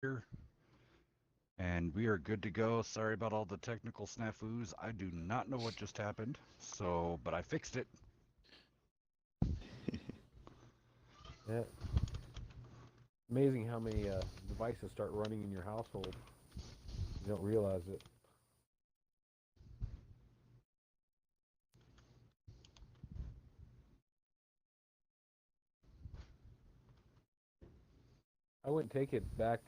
here, and we are good to go. Sorry about all the technical snafus. I do not know what just happened, but I fixed it. Yeah. Amazing how many devices start running in your household. You don't realize it. I wouldn't take it back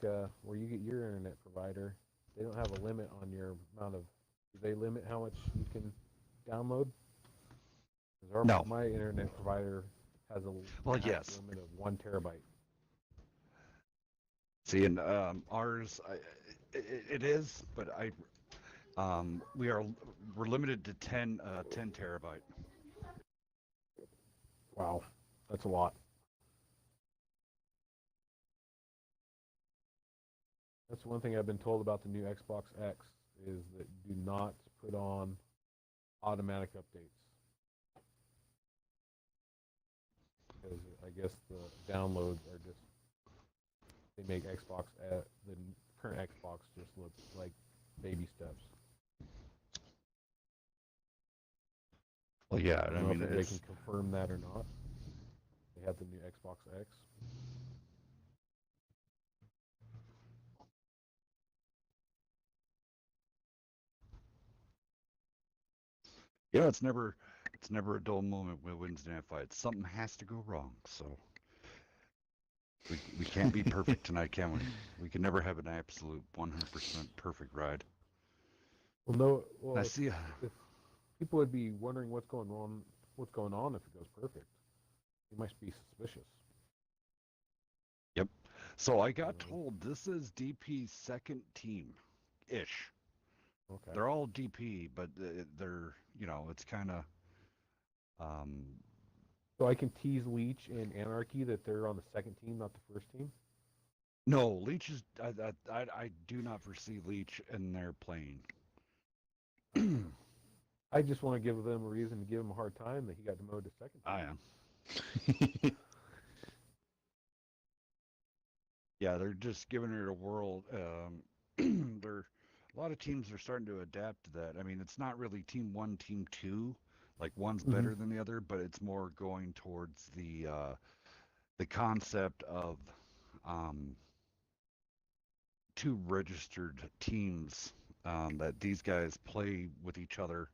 where you get your internet provider. They don't have a limit on your amount of. Do they limit how much you can download? Because No. my internet provider has a Well, max yes. limit of 1 terabyte. See, and ours, it is, but we're limited to 10 terabyte. Wow, that's a lot. That's one thing I've been told about the new Xbox X is that do not put on automatic updates because I guess the downloads are just they make the current Xbox just look like baby steps. Well, yeah, I don't I know if mean, anybody can it's confirm that or not. They have the new Xbox X. it's never a dull moment with Wednesday night fights. Something has to go wrong, so we can't be perfect tonight, can we? We can never have an absolute 100% perfect ride. Well, no. I Well, see. if people would be wondering what's going on if it goes perfect, you must be suspicious. Yep. So I You got know. told this is DP's second team, ish. Okay. They're all DP, but they're it's kind of um, So I can tease Leech and Anarchy that they're on the second team, not the first team. no Leech is. I do not foresee Leech in their playing. Okay. I just want to give them a reason to give him a hard time that he got demoted to second I team. am. Yeah, they're just giving it a whirl. They're a lot of teams are starting to adapt to that. I mean, it's not really team one, team two, like one's Mm-hmm. better than the other, but it's more going towards the concept of um, two registered teams that these guys play with each other.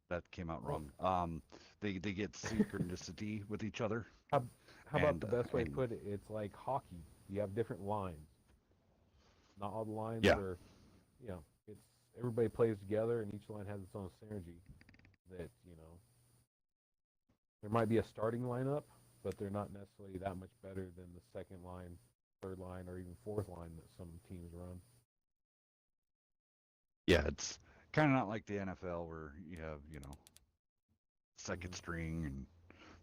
That came out Well, wrong. They get synchronicity with each other, how, how about and the best way to and put it? It's like hockey. You have different lines. Not all the lines yeah, are, it's everybody plays together and each line has its own synergy. That there might be a starting lineup, but they're not necessarily that much better than the second line, third line, or even fourth line that some teams run. yeah, it's kind of not like the NFL where you have second Mm-hmm. string and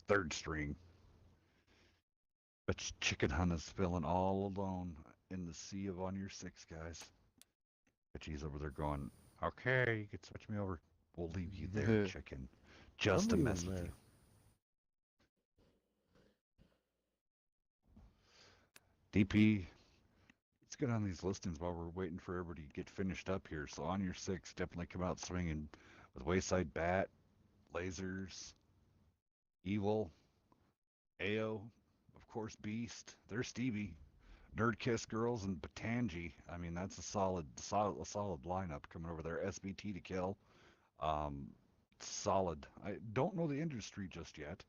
third string. But Chicken Hunt is feeling all alone in the sea of ONUR6 guys. But he's over there going, okay, you can switch me over. We'll leave you there, chicken, just I'm to leaving mess them with you. there. DP, let's get on these listings while we're waiting for everybody to get finished up here. So ONUR6 definitely come out swinging with Wayside Bat, Lasers, Evil, AO, of course, Beast. There's Stevie. Nerd Kiss Girls and Batanji. I mean, that's a solid lineup coming over there. SBT to kill. Um, Solid. I don't know the industry just yet.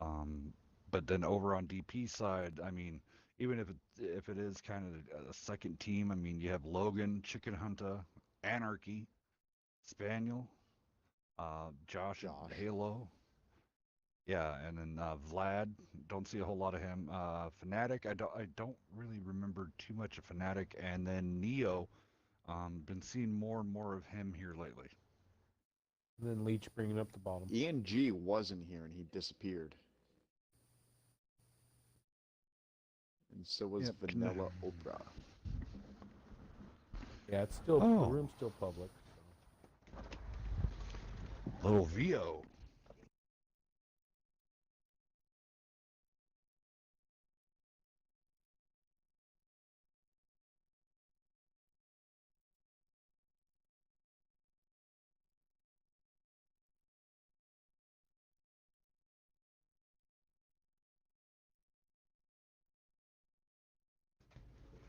Um, but then over on DP side, I mean, even if it is kind of a second team, I mean, you have Logan, Chicken Hunter, Anarchy, Spaniel, Josh and Josh. Halo. Yeah, and then Vlad, don't see a whole lot of him. Fnatic, I don't really remember too much of Fnatic, and then Neo, been seeing more and more of him here lately. And then Leech bringing up the bottom. Ian G wasn't here and he disappeared. And so was Yep. Vanilla Oprah. Yeah, it's still the Oh, room's still public. So. little Vio.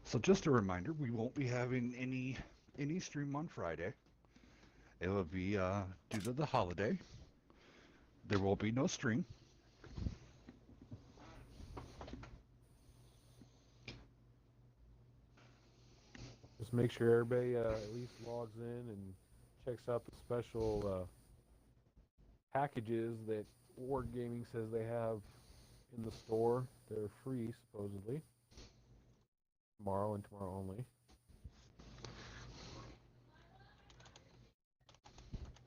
So just a reminder, we won't be having any stream on Friday. It will be due to the holiday. There will be no stream. Just make sure everybody at least logs in and checks out the special packages that Wargaming says they have in the store. They're free, supposedly. Tomorrow and tomorrow only.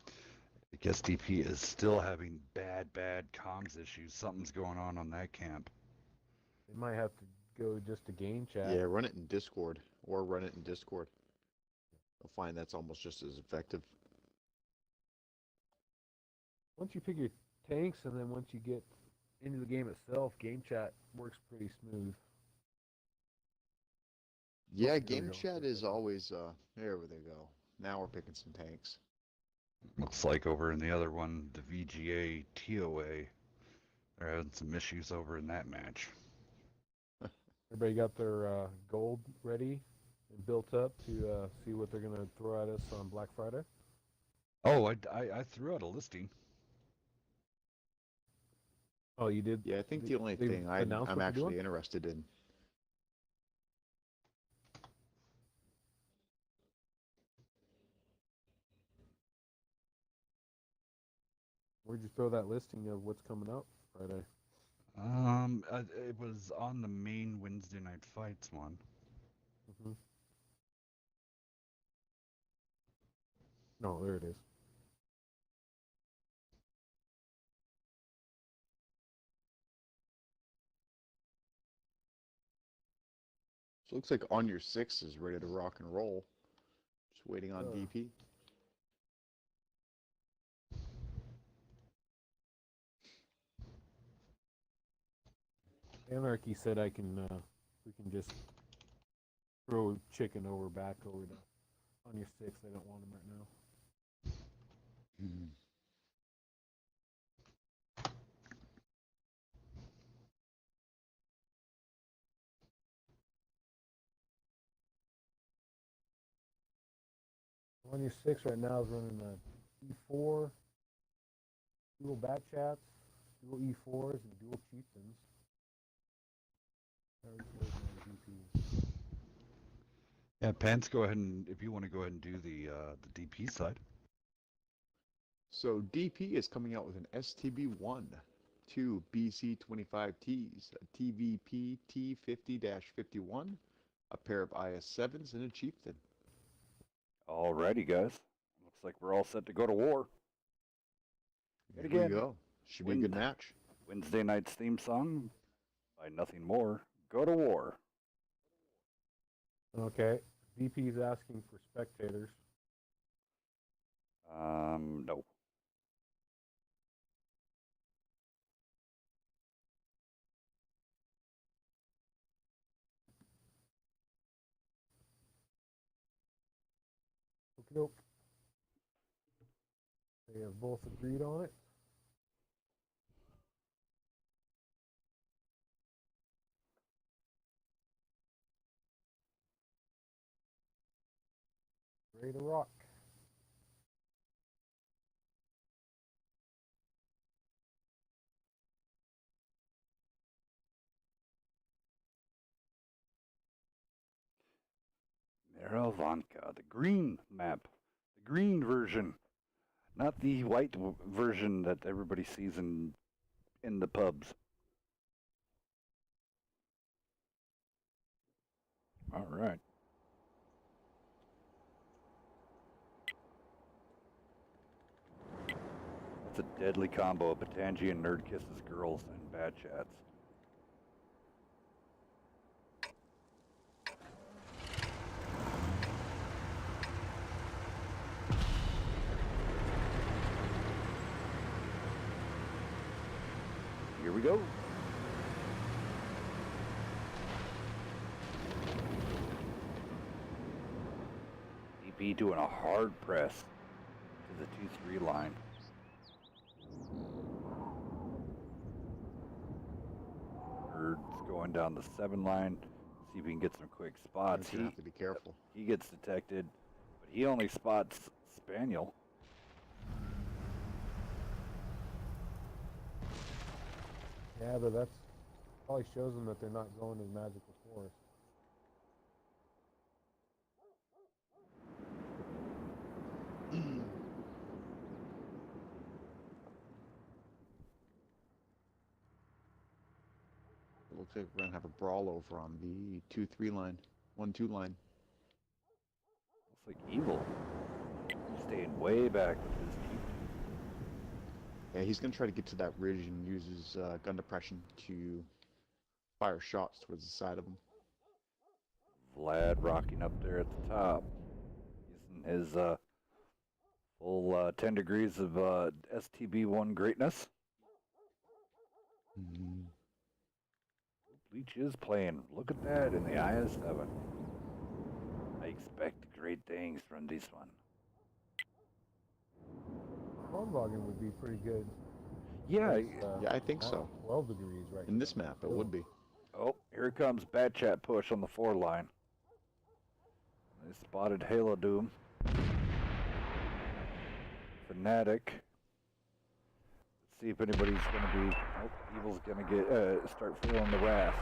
I guess DP is still having bad comms issues. Something's going on that camp. They might have to go just to game chat. Yeah, run it in Discord or run it in Discord. You'll find that's almost just as effective. Once you pick your tanks and then once you get into the game itself, game chat works pretty smooth. Yeah, There we game go. chat is always there they go. Now we're picking some tanks. Looks like over in the other one, the VGA TOA, they're having some issues over in that match. Everybody got their gold ready and built up to see what they're going to throw at us on Black Friday? Oh, I threw out a listing. Oh, you did? Yeah, I think the They- only they've thing announced I'm what they're actually doing? interested in. Where'd you throw that listing of what's coming up Friday? It was on the main Wednesday Night Fights one. Mm-hmm. No, there it is. So it looks like ONUR6 is ready to rock and roll. Just waiting on Oh. DP. Anarchy said we can just throw chicken back over to on your six. They don't want him right now. Hmm. On your six right now is running a E4, dual back chats, dual E4s, and dual chieftains. Yeah, Pence, go ahead and if you want to go ahead and do the DP side. So DP is coming out with an STB1, two BC25Ts, a TVP T50-51, a pair of IS7s, and a chieftain. Alrighty, guys. Looks like we're all set to go to war. Here again, we go. Should be a good match. Wednesday night's theme song by Nothing More. Go to war. Okay. VP is asking for spectators. No. Okie doke. They have both agreed on it. Ready to rock. Maravanka, the green map, the green version, not the white version that everybody sees in the pubs. All right. That's a deadly combo of Batangi and Nerd Kisses girls and bad chats. Here we go. DP doing a hard press to the 2-3 line. Nerd's going down the 7 line, See if we can get some quick He's spots. gonna have to be careful. He gets detected, but he only spots Spaniel. Yeah, but that's probably shows them that they're not going to the magical forest. It looks like we're gonna have a brawl over on the 2-3 line, 1-2 line. Looks like Evil staying way back with his Jeep. Yeah, he's gonna try to get to that ridge and use his gun depression to fire shots towards the side of him. Vlad rocking up there at the top, using his full 10 degrees of STB1 greatness. Leach is playing. Look at that in the IS-7. I expect great things from this one. Hornbogen would be pretty good. Yeah. It's, Yeah, I think now so. 12 degrees right In now. this map, it would be. Oh, here comes Bad Chat push on the 4 line. They spotted Halo Doom. Fanatic. Let's see if anybody's going to be... Oh, Evil's going to get start feeling the wrath.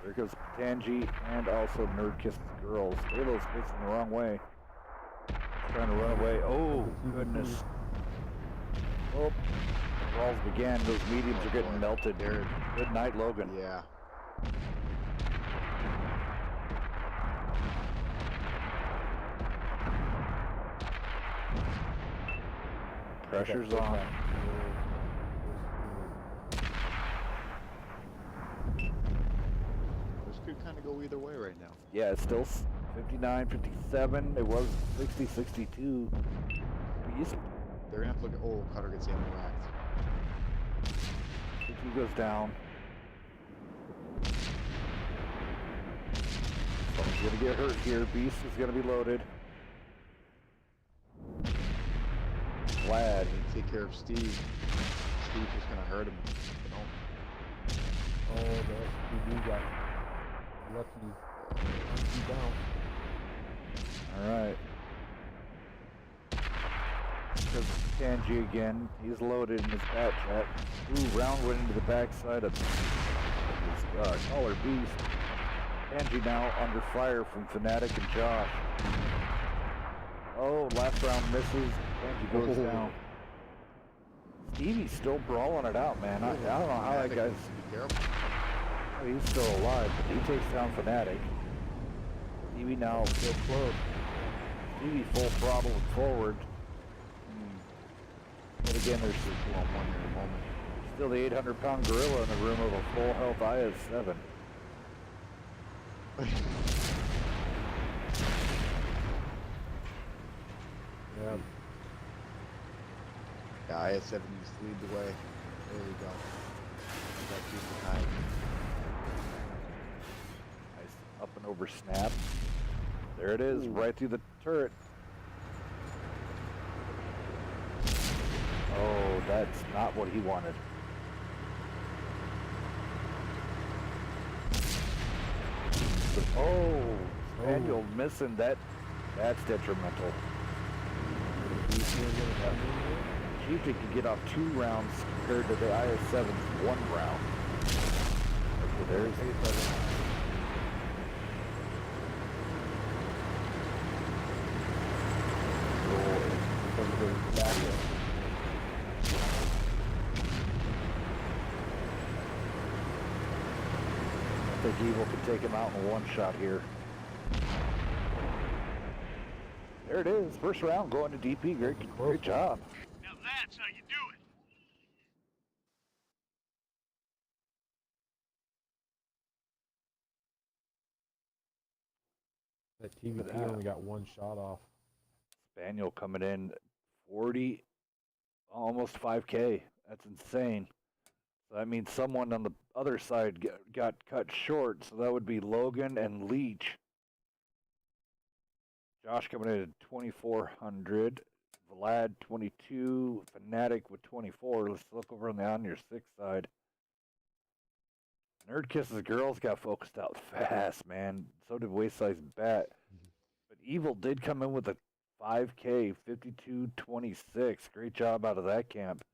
There goes Tangi and also Nerd Kisses Girls. Halo's facing the wrong way. Trying to run away. Oh, goodness. Oh, walls began. Those mediums are getting melted. There. Good night, Logan. Yeah. Pressure's on. This could kind of go either way right now. Yeah, it's still 59, 57. It was 60, 62. Beast. They're gonna have to look at. Oh, Cutter gets ammo racked. 50 goes down. Someone's gonna get hurt here. Beast is gonna be loaded. Vlad. Take care of Steve. Steve is gonna hurt him. You know? Oh, the SPV got lucky. He's down. Alright. Because Tangi again. He's loaded in his bat chat. Ooh, round went into the backside of his collar Beast. Tangi now under fire from Fnatic and Josh. Oh, last round misses. Tangi goes down. Stevie's still brawling it out, man. I don't know how that guy's... Be careful. Oh, he's still alive, but he takes down Fnatic. Stevie now Still close. Stevie full throttle and forward. But again, there's Two on one here in a moment. still the 800-pound gorilla in the room of a full health IS-7. Yeah. Yeah, IS-7 needs to lead the way. There we go. Got you behind. Nice up and over snap. There it is, right through the turret. Oh, that's not what he wanted. Oh, Spaniel missing that. That's detrimental. Chief can get off 2 rounds compared to the IS-7's 1 round. Okay, there's I think Evil can take him out in one shot here. There it is. First round going to DP. Great job. Now that's how you do it. That TVP only got 1 shot off. Spaniel coming in 40, almost 5K. That's insane. So that means someone on the other side got cut short. So that would be Logan and Leach. Josh coming in at 2,400. Vlad 22. Fnatic with 24. Let's look over on the ONUR6 side. Nerd Kisses Girls got focused out fast, man. So did Wayside Bat. But Evil did come in with a 5K, 52.26. Great job out of that camp.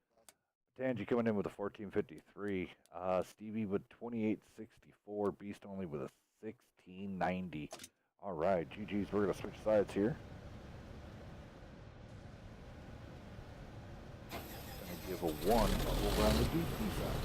Tangy coming in with a 14.53. Stevie with 28.64. Beast only with a 16.90. All right, GG's. We're going to switch sides here. Going to give a 1 over on the DP side.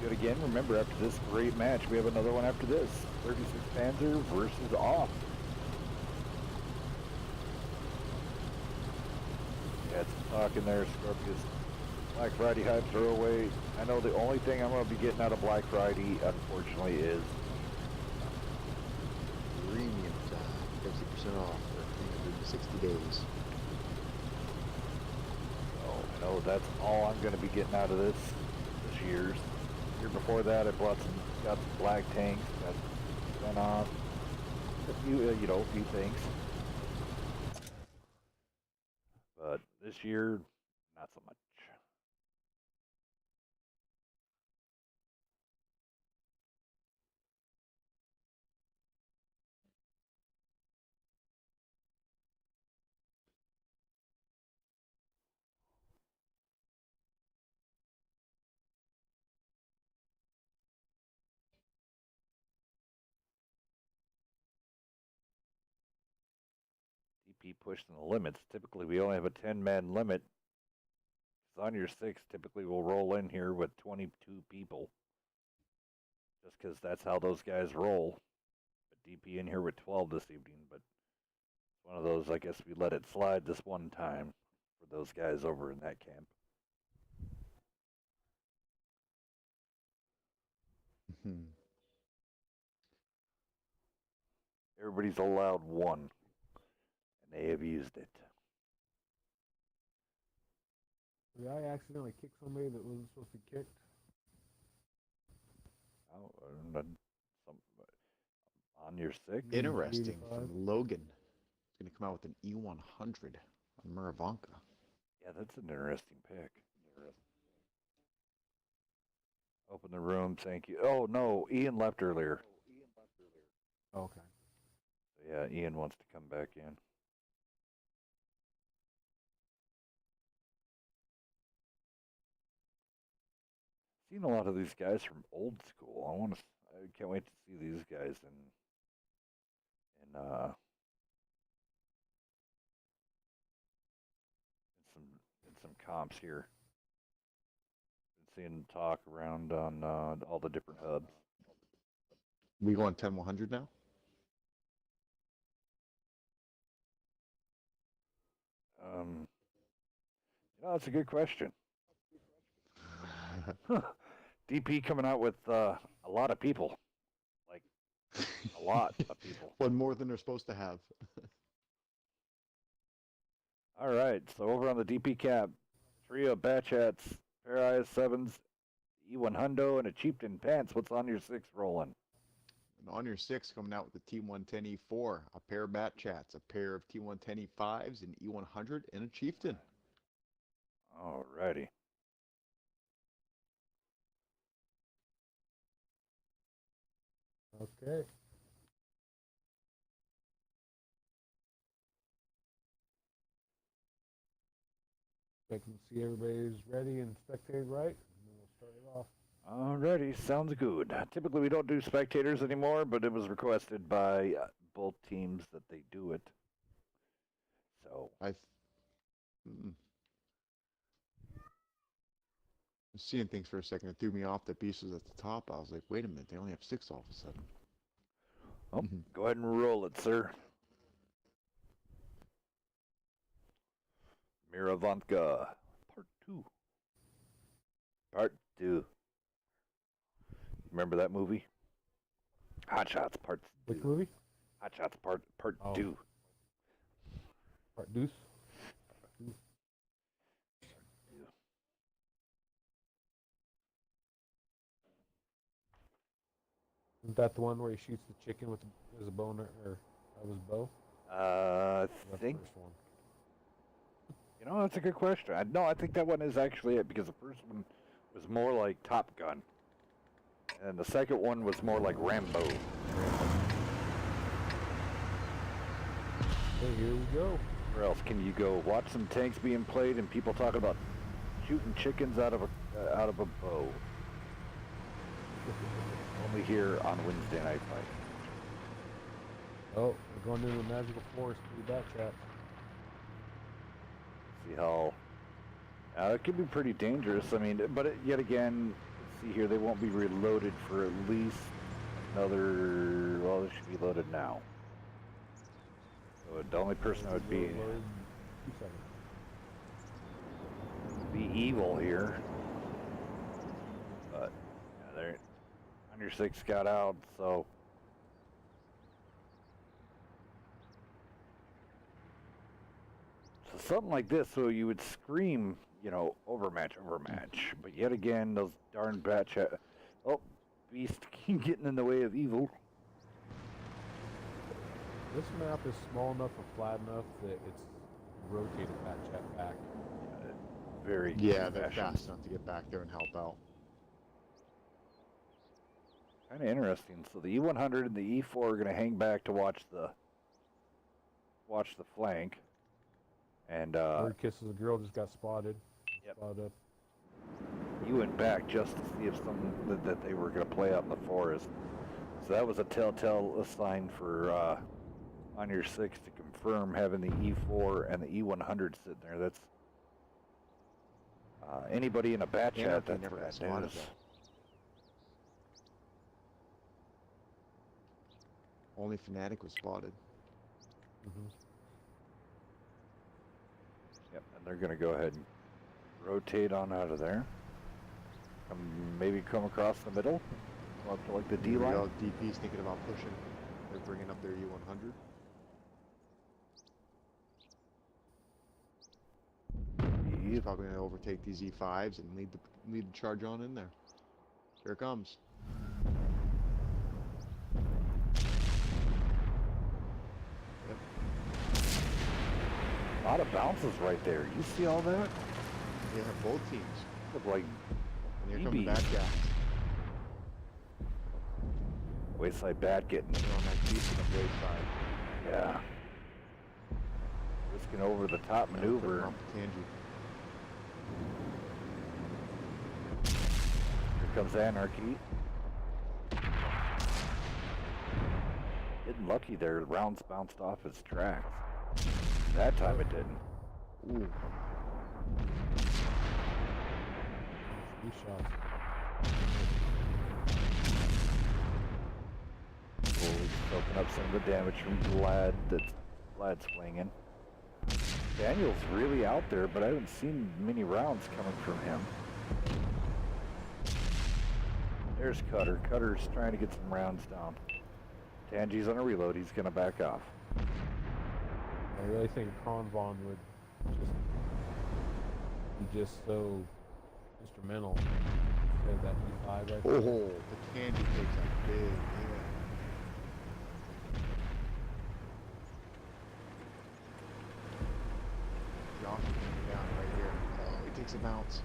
Good again. Remember, after this great match, we have another one after this. 36 Panzer versus Off. Yeah, some talk in there, Scorpius. Black Friday hype throwaway. I know the only thing I'm going to be getting out of Black Friday, unfortunately, is Premium time, 50% off for 360 days. so I know that's all I'm going to be getting out of this year's. Year before that, I got some black tanks, got went off a few, a few things. But this year, not so much. DP pushing the limits. Typically, we only have a 10-man limit. On your 6, typically we'll roll in here with 22 people. Just because that's how those guys roll. But DP in here with 12 this evening. But it's one of those, I guess we let it slide this one time for those guys over in that camp. Everybody's allowed 1. And they have used it. Did I accidentally kick somebody that wasn't supposed to be kicked? Oh, on your 6? Interesting. 85. From Logan. He's going to come out with an E100 on Muravanka. Yeah, that's an interesting pick. Open the room, thank you. Oh, no, Ian left earlier. Okay. Yeah, Ian wants to come back in. Seen a lot of these guys from old school. I can't wait to see these guys in some comps here. Been seeing talk around on all the different hubs. We going 10-100 now? That's a good question. DP coming out with a lot of people. Like, a lot of people. One more than they're supposed to have. All right, so over on the DP cap, trio of Batchats, pair IS-7s, E1 Hundo, and a Chieftain Pants. What's on your 6 rolling? And on your 6, coming out with the T110E4, a pair of Bat Chats, a pair of T110E5s, an E100, and a Chieftain. All righty. Okay. I can see everybody's ready and spectated right, and then we'll start it off. Alrighty, sounds good. Typically, we don't do spectators anymore, but it was requested by both teams that they do it. So I was seeing things for a second. It threw me off that Beast was at the top. I was like, wait a minute, they only have 6 all of a sudden. oh, go ahead and roll it, sir. Miravanka, part 2. Part 2. Remember that movie? Hot Shots Part 2. Which movie? Hot Shots Part 2. Part Deuce. Isn't that the one where he shoots the chicken with his bow or his bow? I That's the think, first one. you know, that's a good question. No, I think that one is actually it because the first one was more like Top Gun. And the second one was more like Rambo. So here we go. Where else can you go? Watch some tanks being played and people talking about shooting chickens out of a bow. Only here on Wednesday Night Fight. Oh, we're going into the magical forest through the back chat. See how it could be pretty dangerous. I mean, but yet again, let's see here, they won't be reloaded for at least another. Well, they should be loaded now. So the only person that would be 2 seconds. evil here. But yeah, they're ONUR6 got out, so. So something like this, so you would scream, you know, overmatch, but yet again, those darn oh, beast getting in the way of evil. This map is small enough and flat enough that it's rotated back chat back. Very Yeah, they're fashion. fast enough to get back there and help out. Kind of interesting. So the E100 and the E4 are going to hang back to watch the flank. And Bird kisses a girl just got spotted. Yep. Spotted up. you went back just to see if something that they were going to play out in the forest. So that was a telltale sign for ONUR6 to confirm having the E4 and the E100 sitting there. That's anybody in a bat chat. Anarchy That's never got bad spotted news. though. Only Fnatic was spotted. Mm-hmm. Yep, and they're going to go ahead and rotate on out of there. Maybe come across the middle, up to like the D line. DP's thinking about pushing. They're bringing up their E100. He's probably going to overtake these E5s and lead the charge on in there. Here it comes. A lot of bounces right there. You see all that? Yeah, both teams. Look like And here come the EBs. bad guys. wayside bat getting, They're on that piece of the wayside. yeah, risking over the top Put maneuver. them up to Tangy. Here comes Anarchy. Getting lucky there. Rounds bounced off his tracks. That time it didn't. Ooh. 3 shots. Soaking up some of the damage from Vlad's swinging. Daniel's really out there, but I haven't seen many rounds coming from him. There's Cutter. Cutter's trying to get some rounds down. Tangi's on a reload. He's going to back off. I really think Convon would be just so instrumental. Instead of that E5 right there. Oh, the Tangy takes a big hit. Josh is coming down right here. Oh, he takes a bounce.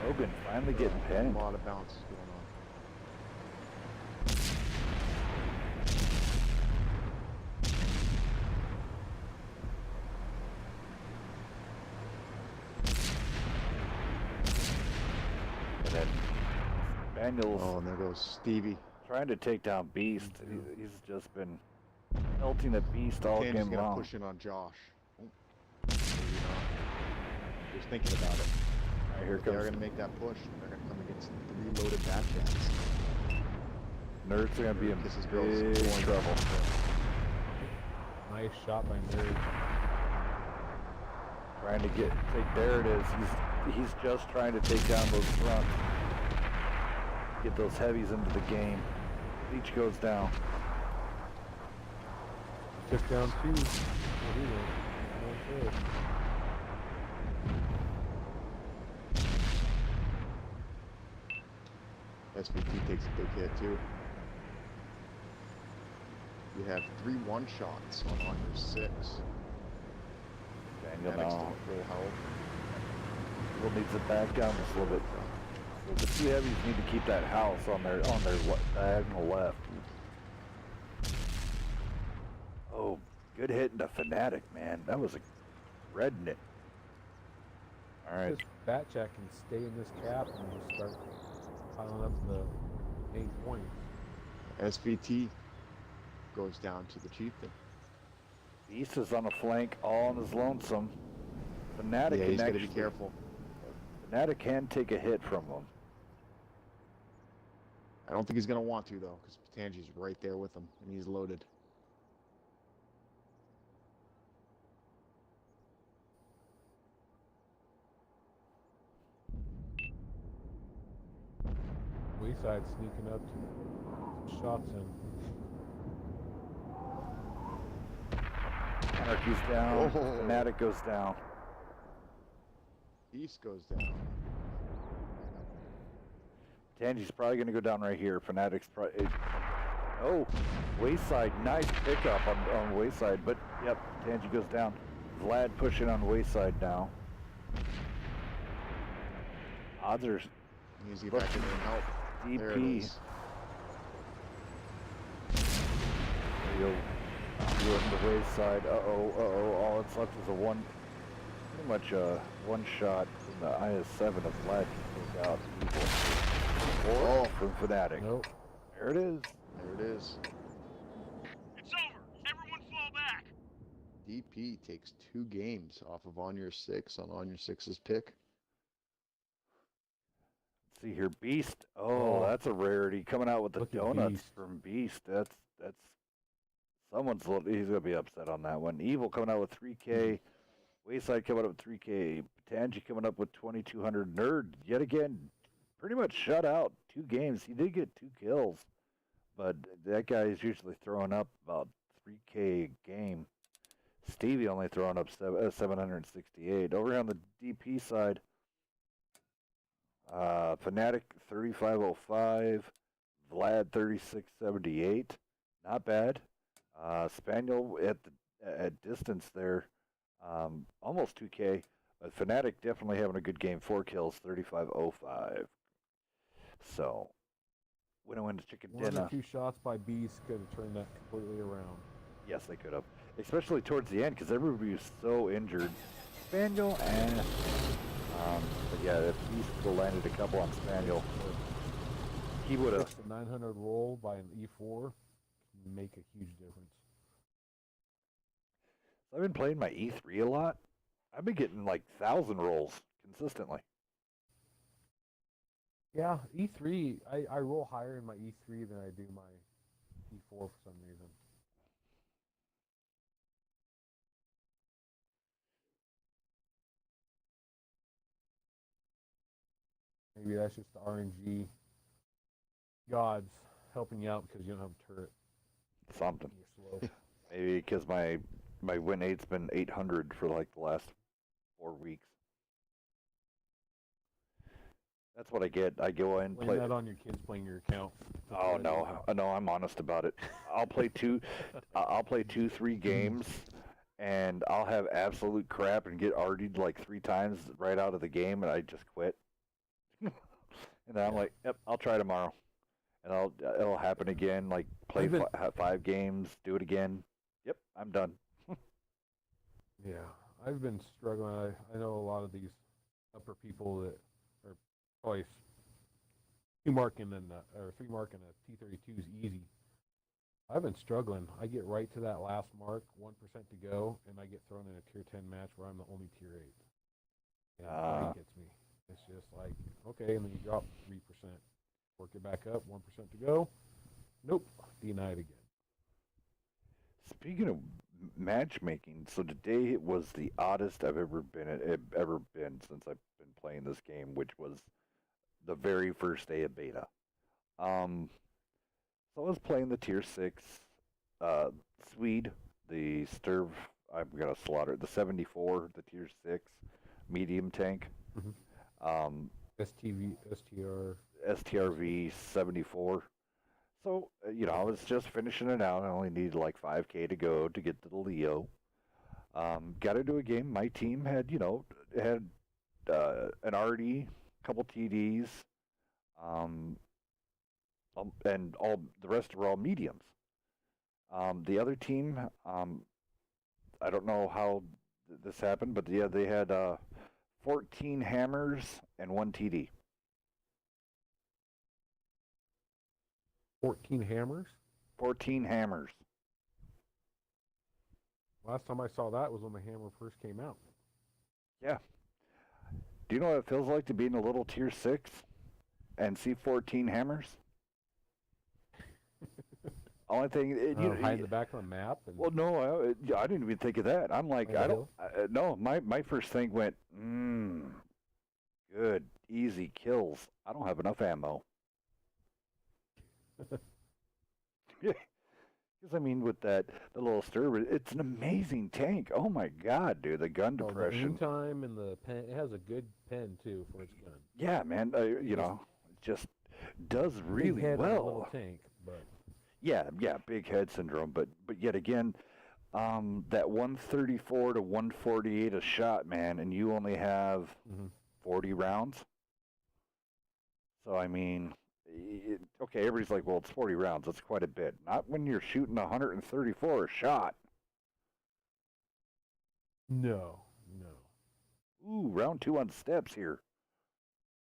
Logan finally getting A pinned. lot of bounces going on. And then Daniel's Oh, and there goes Stevie. trying to take down Beast. He's just been melting at Beast all Tangy's game gonna long. push in on Josh. Oh, maybe not. Just thinking about it. Right, here They're comes gonna make that push. They're gonna come against 3 loaded back jets. Nerds are gonna be in This is girls big going trouble. Nice shot by Nerd. Trying to take. There it is. He's just trying to take down those fronts. Get those heavies into the game. Each goes down. Took down 2. Oh, he went. Okay. SVT takes a big hit too. You have 3 one-shots on your 6. Daniel Maddox now. didn't full health. Will needs it back down just a little bit. So the two heavies need to keep that house on their diagonal left. Oh, good hit into Fanatic, man. That was a redding it. All right. Just bat check and stay in this cap and just start piling up the 8 points. SVT goes down to the Chieftain. Beast is on a flank all on his lonesome. Fanatic Yeah, can he's got to actually, be careful. Fanatic can take a hit from him. I don't think he's going to want to, though, because Patangi's right there with him, and he's loaded. Wayside sneaking up to some shots in. Anarchy's down. Oh. Fanatic goes down. East goes down. Tangi's probably going to go down right here. Fanatic's probably... Oh, Wayside. Nice pickup on Wayside. But, yep, Tangi goes down. Vlad pushing on Wayside now. Odds are He needs to get back in there and help. There it DP. is. There you go. Go on the Wayside. Uh-oh. All that's left is a one... Pretty much a one shot from the IS-7 of Vlad can take out Evil. Or from Fanatic. Nope. There it is. There it is. It's over. Everyone fall back. DP takes 2 games off of ONUR6 on ONUR6's pick. Let's see here, Beast. Oh, that's a rarity. Coming out with the Look at donuts Beast. from Beast. That's he's gonna be upset on that one. Evil coming out with 3K. Wayside coming up with 3K. Tangi coming up with 2,200. Nerd yet again, pretty much shut out 2 games. He did get 2 kills, but that guy is usually throwing up about 3K a game. Stevie only throwing up 768. Over here on the DP side, Fanatic 3505, Vlad 3678. Not bad. Spaniel at distance there, almost 2K. But Fanatic definitely having a good game. 4 kills, 3505. So, win the chicken One dinner. or 2 shots by Beast could have turned that completely around. Yes, they could have. Especially towards the end, because everybody was so injured. Spaniel, but yeah, if Beast could have landed a couple on Spaniel, he would have. 6 to 900 roll by an E4 can make a huge difference. I've been playing my E3 a lot. I've been getting like 1,000 rolls consistently. Yeah, E3, I roll higher in my E3 than I do my E4 for some reason. Maybe that's just the RNG gods helping you out because you don't have a turret. Something. You're slow. Maybe because my win rate's been 800 for like the last 4 weeks. That's what I get. I go in Blame play. that on your kids playing your account. Oh no, I'm honest about it. I'll play 2-3 games, and I'll have absolute crap and get RD'd like 3 times right out of the game, and I just quit. And I'm like, yep, I'll try tomorrow, and it'll happen again. Like play 5 games, do it again. Yep, I'm done. Yeah, I've been struggling. I know a lot of these upper people that are probably 2-marking or 3-marking a T32 is easy. I've been struggling. I get right to that last mark, 1% to go, and I get thrown in a tier 10 match where I'm the only tier 8. And it gets me. It's just like, okay, and then you drop 3%. Work it back up, 1% to go. Nope, denied again. Speaking of matchmaking, so today was the oddest I've ever been since I've been playing this game, which was the very first day of beta. So I was playing the tier 6 Swede, the Sturv. I'm gonna slaughter the 74, the tier 6 medium tank. STR. STRV 74. So, I was just finishing it out. I only needed like 5K to go to get to the Leo. Got into a game. My team had, had an RD, couple TDs, um, and all the rest were all mediums. The other team, I don't know how this happened, but yeah, they had 14 hammers and 1 TD. 14 hammers? 14 hammers. Last time I saw that was when the hammer first came out. Yeah. Do you know what it feels like to be in a little tier 6 and see 14 hammers? Only thing, Hide in the back of the map. And well, no, I didn't even think of that. I'm like, I don't. No, my first thing went, good, easy kills. I don't have enough ammo. Because I mean, with the little stir, it's an amazing tank. Oh my God, dude, the gun depression. The aim time and the pen, it has a good pen too for its gun. Yeah, man, it just does really big head well. On a little tank, but yeah, big head syndrome. But yet again, that 134 to 148 a shot, man, and you only have 40 rounds. So I mean. Okay, everybody's like, well, it's 40 rounds. That's quite a bit. Not when you're shooting 134 a shot. No. Ooh, round 2 on steps here.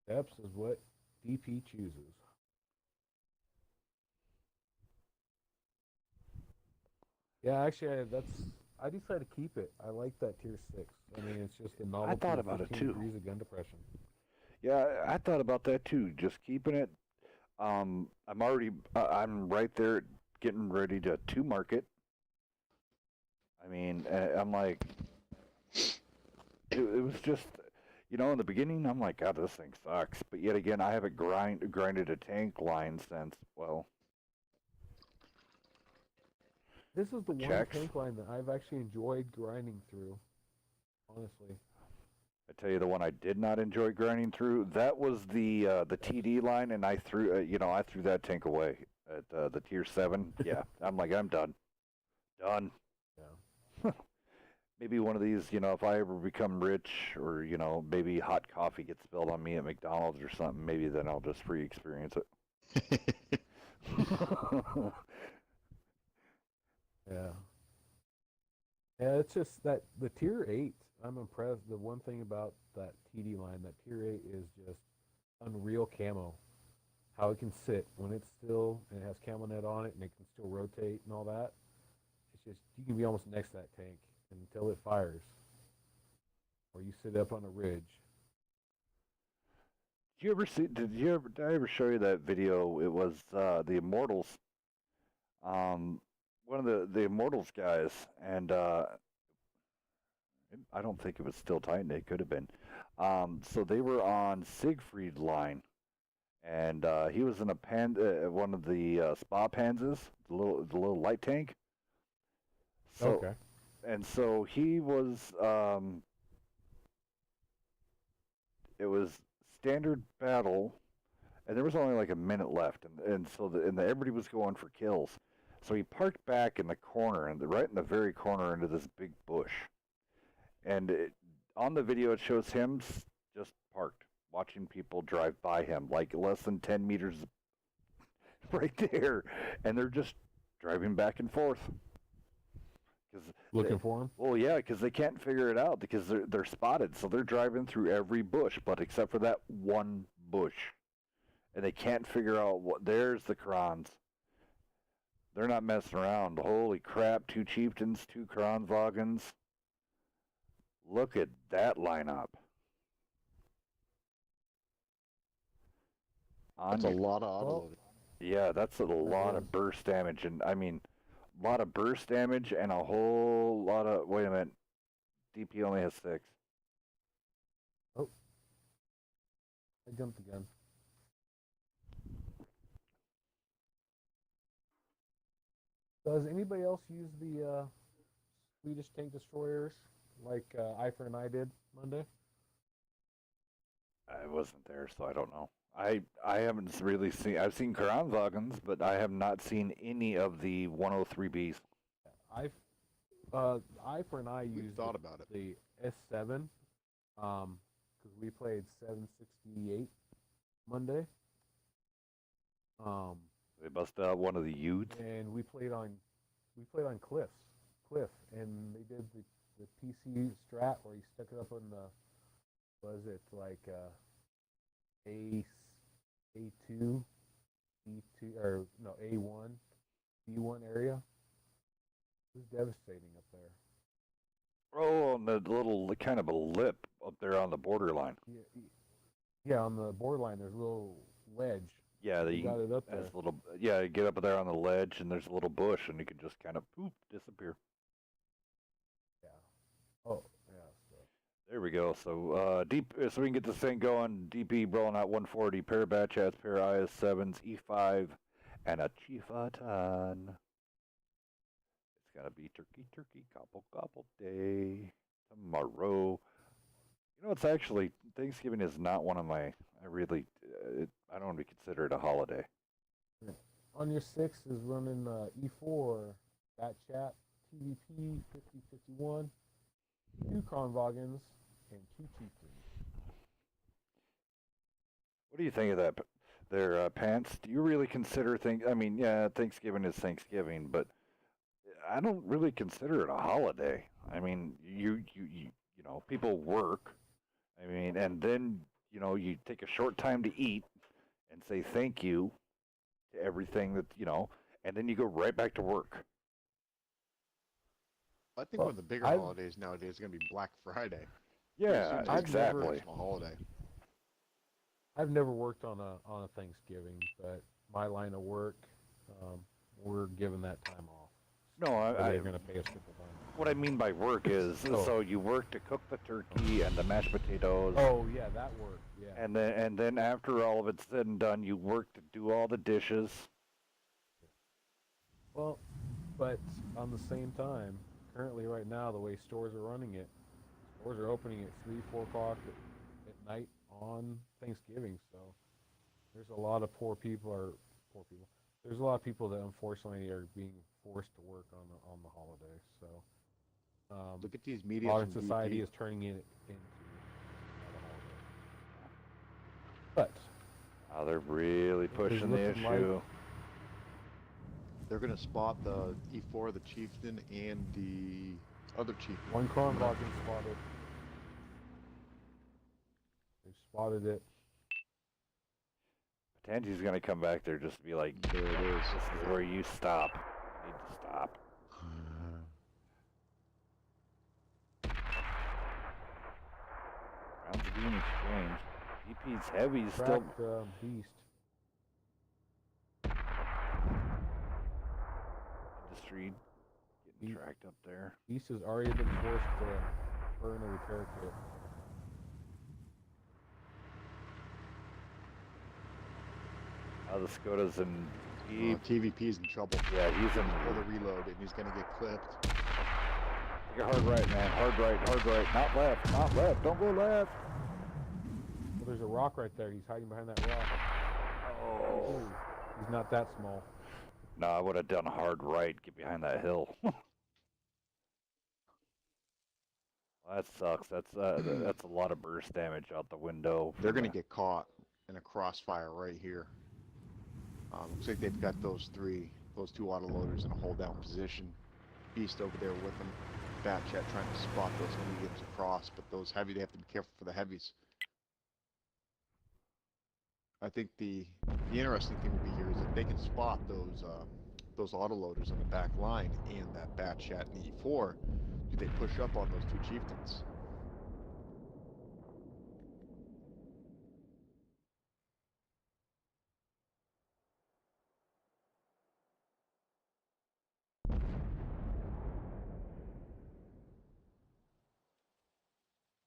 Steps is what DP chooses. Yeah, actually, I decided to keep it. I like that tier 6. I mean, it's just a novelty. I thought about it too. Degrees of gun depression. Yeah, I thought about that too. Just keeping it. I'm right there getting ready to market. I mean, I'm like, it was just, in the beginning, I'm like, God, this thing sucks. But yet again, I haven't grinded a tank line since, well. This is the one checks. tank line that I've actually enjoyed grinding through, honestly. I tell you, the one I did not enjoy grinding through, that was the TD line, and I threw that tank away at the tier 7. Yeah, I'm like, I'm done. Done. Yeah. Maybe one of these, if I ever become rich, or maybe hot coffee gets spilled on me at McDonald's or something, maybe then I'll just free experience it. Yeah. Yeah, it's just that the tier 8. I'm impressed. The one thing about that TD line, that tier 8 is just unreal camo. How it can sit when it's still and it has camo net on it and it can still rotate and all that. It's just, you can be almost next to that tank until it fires. Or you sit up on a ridge. Did I ever show you that video? It was the Immortals. One of the Immortals guys, and I don't think it was still Titan. It could have been. So they were on Siegfried line, and he was in one of the Spa Panzers, the little light tank. So, okay. And so he was. It was standard battle, and there was only like a minute left, and so everybody was going for kills. So he parked back in the corner, right in the very corner into this big bush. And on the video, it shows him just parked, watching people drive by him, like less than 10 meters right there. And they're just driving back and forth. Looking for him? Well, yeah, because they can't figure it out because they're spotted. So they're driving through every bush, but except for that one bush. And they can't figure out there's the Krons. They're not messing around. Holy crap, 2 chieftains, 2 Kronvagans. Look at that lineup. That's a lot of autoloading. Yeah, that's a lot of burst damage. And I mean, a lot of burst damage and a whole lot of... Wait a minute. DP only has 6. Oh. I jumped again. Does anybody else use the Swedish tank destroyers like Ifer and I did Monday? I wasn't there, so I don't know. I haven't really seen. I've seen Kranwagens, but I have not seen any of the 103Bs. I for an eye We used thought about it. the S7, because we played 768 Monday. They busted out one of the Utes. And we played on Cliff, and they did the PC strat where he stuck it up on the, was it like A2, B2, or no, A1, B1 area. It was devastating up there. Oh, and the little kind of a lip up there on the borderline. Yeah, on the borderline there's a little ledge. Yeah, You got it up there. there's a little. Yeah, you get up there on the ledge, and there's a little bush, and you can just kind of poof disappear. Yeah. Oh, yeah. So. There we go. So so we can get this thing going. DP rolling out 140, pair of batch hats, pair of IS7s, E5, and a Chiefatan. It's gonna be turkey, gobble, gobble day tomorrow. You know, it's actually, Thanksgiving is not one of my, I don't really consider it a holiday. On your 6 is running E4, Bat Chat, TVP, 5051, 2 Kronwagens, and 2 Chieftains. What do you think of that? Their pants? Do you really consider I mean, yeah, Thanksgiving is Thanksgiving, but I don't really consider it a holiday. I mean, you know, people work. I mean, and then, you know, you take a short time to eat and say thank you to everything that, you know, and then you go right back to work. I think one of the bigger holidays nowadays is going to be Black Friday. Yeah, It's exactly. a holiday. I've never worked on a Thanksgiving, but my line of work, we're given that time off. No, they're going to pay us triple time. What I mean by work is, so you work to cook the turkey and the mashed potatoes. Oh yeah, that work. Yeah. And then after all of it's said and done, you work to do all the dishes. Well, but on the same time, currently right now, the way stores are running it, stores are opening at 3, 4 o'clock at night on Thanksgiving. So there's a lot of poor people. There's a lot of people that unfortunately are being forced to work on the holiday. So look at these media. Modern society is turning it into a holiday. But they're really pushing the issue. They're going to spot the E4, the Chieftain, and the other Chieftain. One Kronwagen spotted. They spotted it. Tangi's gonna come back there just to be like, there it is. This is where you stop. You need to stop. Rounds are being exchanged. DP's heavy is still. Beast. Industry getting tracked up there. Beast has already been forced to burn a repair kit. The Skoda's in TVP's in trouble. Yeah, he's in. For the reload, and he's going to get clipped. Take a hard right, man. Hard right, hard right. Not left, not left. Don't go left. Well, there's a rock right there. He's hiding behind that rock. Oh. He's not that small. No, I would have done a hard right. Get behind that hill. Well, that sucks. That's a lot of burst damage out the window. They're going to get caught in a crossfire right here. Looks like they've got those two autoloaders in a hold down position. Beast over there with them. Bat Chat trying to spot those mediums across, but those heavy, they have to be careful for the heavies. I think the interesting thing will be here is if they can spot those autoloaders on the back line and that Bat Chat and E4, do they push up on those two Chieftains?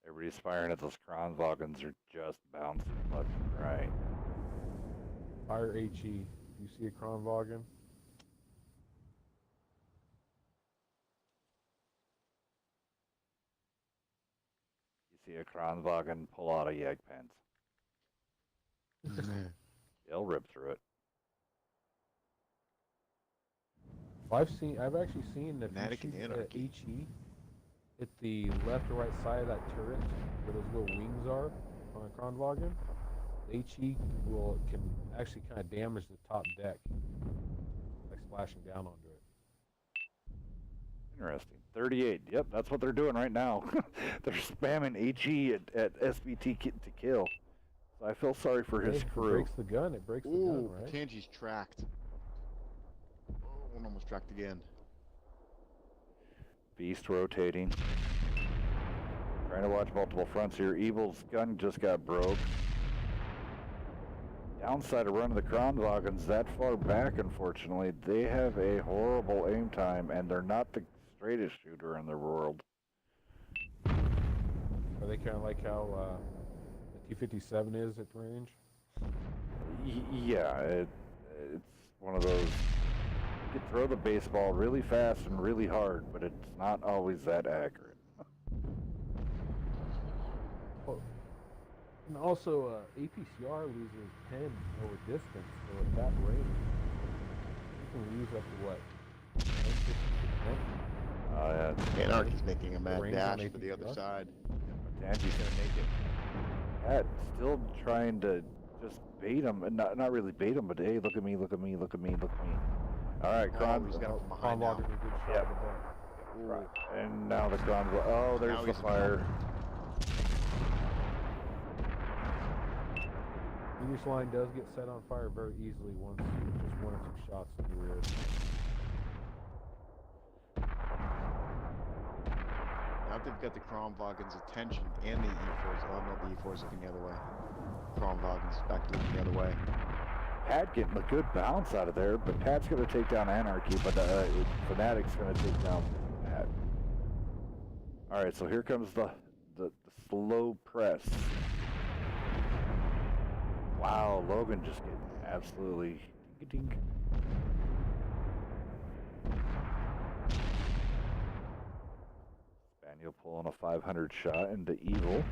Everybody's firing at those Kronwagens are just bouncing left and right. Fire HE. You see a Kronwagen? You see a Kronwagen pull out a Jagdpanzer. They'll rip through it. I've actually seen if Fanatic you and shoot Anarchy. HE at the left or right side of that turret, where those little wings are on a Kronwagen, HE can actually kind of damage the top deck by splashing down onto it. Interesting. 38. Yep, that's what they're doing right now. They're spamming HE at SBT to kill. So I feel sorry for his Hey, crew. It breaks the gun. It breaks the gun, Ooh, right? Tangi's tracked. Oh, one almost tracked again. Beast rotating. Trying to watch multiple fronts here. Evil's gun just got broke. Downside of running the Kronwagens that far back, unfortunately, they have a horrible aim time, and they're not the straightest shooter in the world. Are they kind of like how the T-57 is at range? Yeah, it's one of those. You can throw the baseball really fast and really hard, but it's not always that accurate. And also, APCR loses 10 over distance, so at that range, you can lose up to what? 10, 50%? Yeah, Anarchy's making a mad range dash on for the other APCR? side. Danji's gonna make it. Pat still trying to just bait him, and not really bait him, but hey, look at me, look at me, look at me, look at me. All right, Kron. He's got him from behind now. Kronwagen did a good shot Yep. at the butt. Ooh. And now the Kron. Oh, there's Now the he's in fire. trouble. English line does get set on fire very easily once just one or two shots in the rear. Now that they've got the Kronwagen's attention and the E4s. Oh no, the E4's looking the other way. Kronwagen's back to looking the other way. Pat getting a good bounce out of there, but Pat's going to take down Anarchy, but Fanatic's going to take down Pat. All right, so here comes the slow press. Wow, Logan just getting absolutely ding. Spaniel pulling a 500 shot into Evil.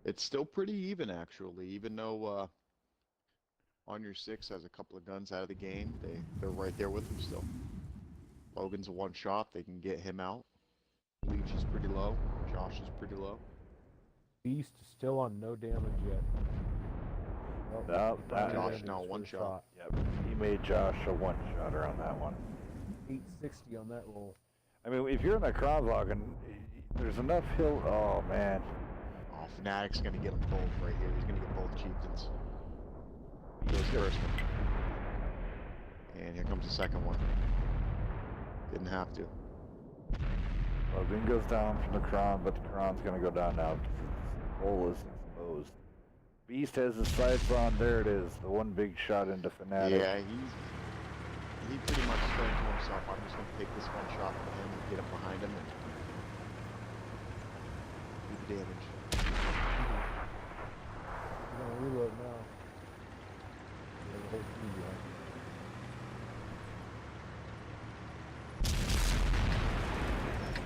It's still pretty even, actually, even though ONUR6 has a couple of guns out of the game. They're right there with him still. Logan's a one shot. They can get him out. Leech is pretty low. Josh is pretty low. Beast is still on no damage yet. No, that- Josh landed now his one first shot. Yep, he made Josh a one-shotter on that one. 860 on that roll. I mean, if you're in that Kronwagen, there's enough hill. Oh man, Oh, Fnatic's gonna get them both right here. He's gonna get both chieftains. He goes first one. And here comes the second one. Didn't have to. Logan goes down from the Kron, but the Kron's gonna go down now because its hole is exposed. Beast has his sights on. There it is, the one big shot into Fnatic. Yeah, he pretty much said to himself, I'm just gonna take this one shot from him and get him behind him and do the damage. He's gonna reload now. Yeah, the whole team behind him.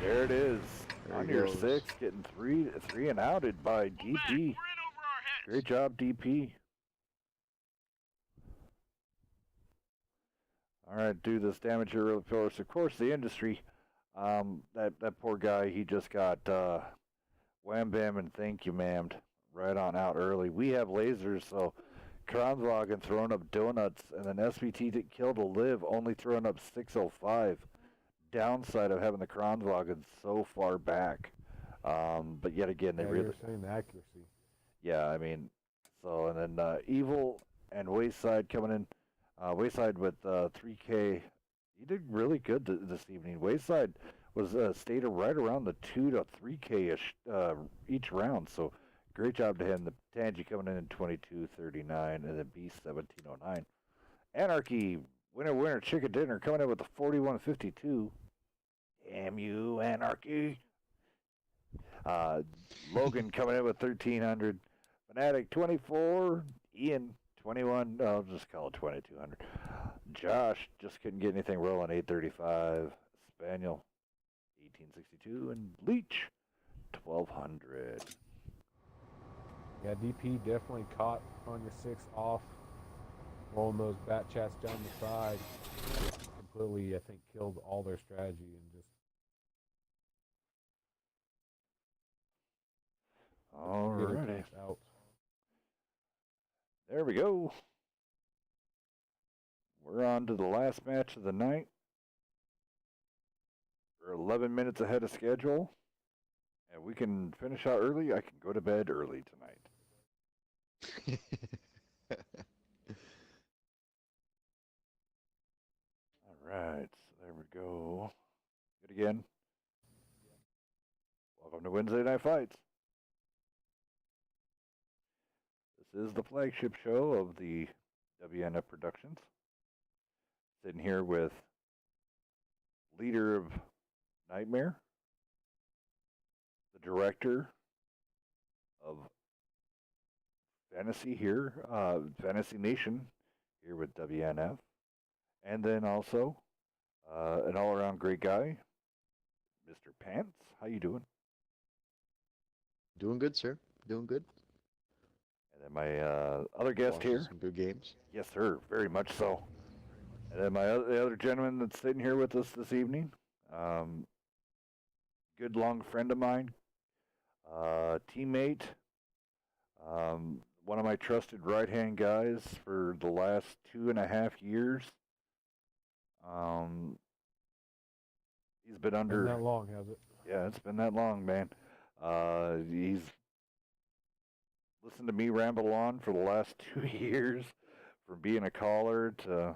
There it is. There On he your goes. 6, getting three and outed by Pull back. We're DP. in over our heads. Great job, DP. All right, do this damage here really fast. Of course, the industry, that poor guy, he just got wham bam and thank you ma'amed right on out early. We have lasers, so Kronwagen throwing up donuts, and then SVT to kill to live, only throwing up 605. Downside of having the Kronwagen so far back. But yet again, they Yeah, really. you're saying the accuracy. Yeah, I mean, so, and then Evil and Wayside coming in. Wayside with 3K. He did really good this evening. Wayside was stayed right around the 2 to 3K-ish each round. So great job to him. The Tangi coming in 22.39 and then Beast 17.09. Anarchy, winner, chicken dinner coming in with the 41.52. Damn you, Anarchy. Logan coming in with 1300. Fanatic 24. Ian 21. I'll just call it 2200. Josh just couldn't get anything rolling. 835. Spaniel 1862 and Leech 1200. Yeah, DP definitely caught on your 6 off, rolling those bat chats down the side. Completely, I think, killed all their strategy and just the other Alrighty. teams out. There we go. We're on to the last match of the night. We're 11 minutes ahead of schedule. And we can finish out early. I can go to bed early tonight. All right. So there we go. Good again. Welcome to Wednesday Night Fights. This is the flagship show of the WNF Productions. Sitting here with leader of Nightmare, the director of Fantasy here, Fantasy Nation here with WNF, and then also an all-around great guy, Mr. Pants. How you doing? Doing good, sir. Doing good. And then my other guest Watching here. some good games. Yes, sir. Very much so. And then the other gentleman that's sitting here with us this evening, good long friend of mine, teammate, one of my trusted right-hand guys for the last 2.5 years. He's been under. Been that long, has it? Yeah, it's been that long, man. He's listened to me ramble on for the last 2 years, from being a caller to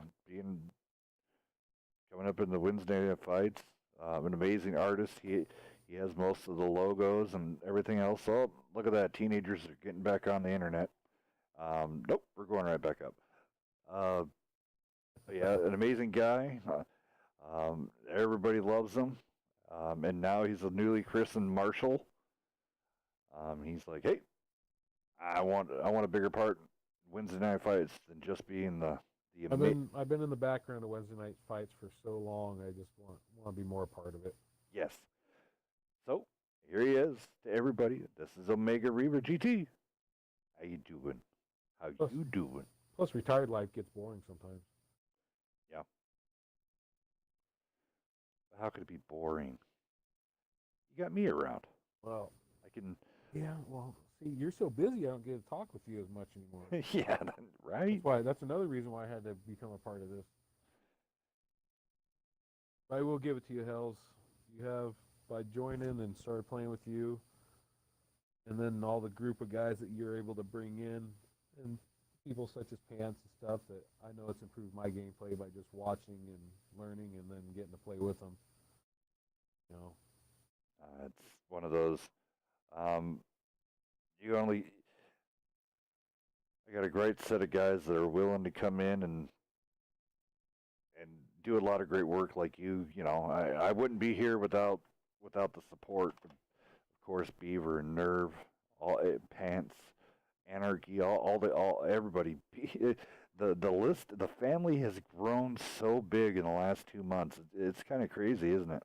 coming up in the Wednesday night fights. An amazing artist. He has most of the logos and everything else. Oh, look at that! Teenagers are getting back on the internet. Nope, we're going right back up. Yeah, an amazing guy. Everybody loves him. And now he's a newly christened marshal. He's like, hey, I want a bigger part in Wednesday night fights than just being the. I've been in the background of Wednesday night fights for so long. I just want to be more a part of it. Yes. So here he is to everybody. This is Omega Reaver GT. How you doing? How you doing? Plus, retired life gets boring sometimes. Yeah. How could it be boring? You got me around. Well, I can. yeah. Well, see, you're so busy, I don't get to talk with you as much anymore. Yeah, right. That's another reason why I had to become a part of this. But I will give it to you, Hells. You have, by joining and started playing with you, and then all the group of guys that you're able to bring in, and people such as Pants and stuff, that I know it's improved my gameplay by just watching and learning and then getting to play with them. You know, It's one of those. I got a great set of guys that are willing to come in and do a lot of great work like you. You know, I wouldn't be here without the support. Of course, Beaver and Nerve, all Pants, Anarchy, all everybody. The list, the family has grown so big in the last 2 months. It's kind of crazy, isn't it?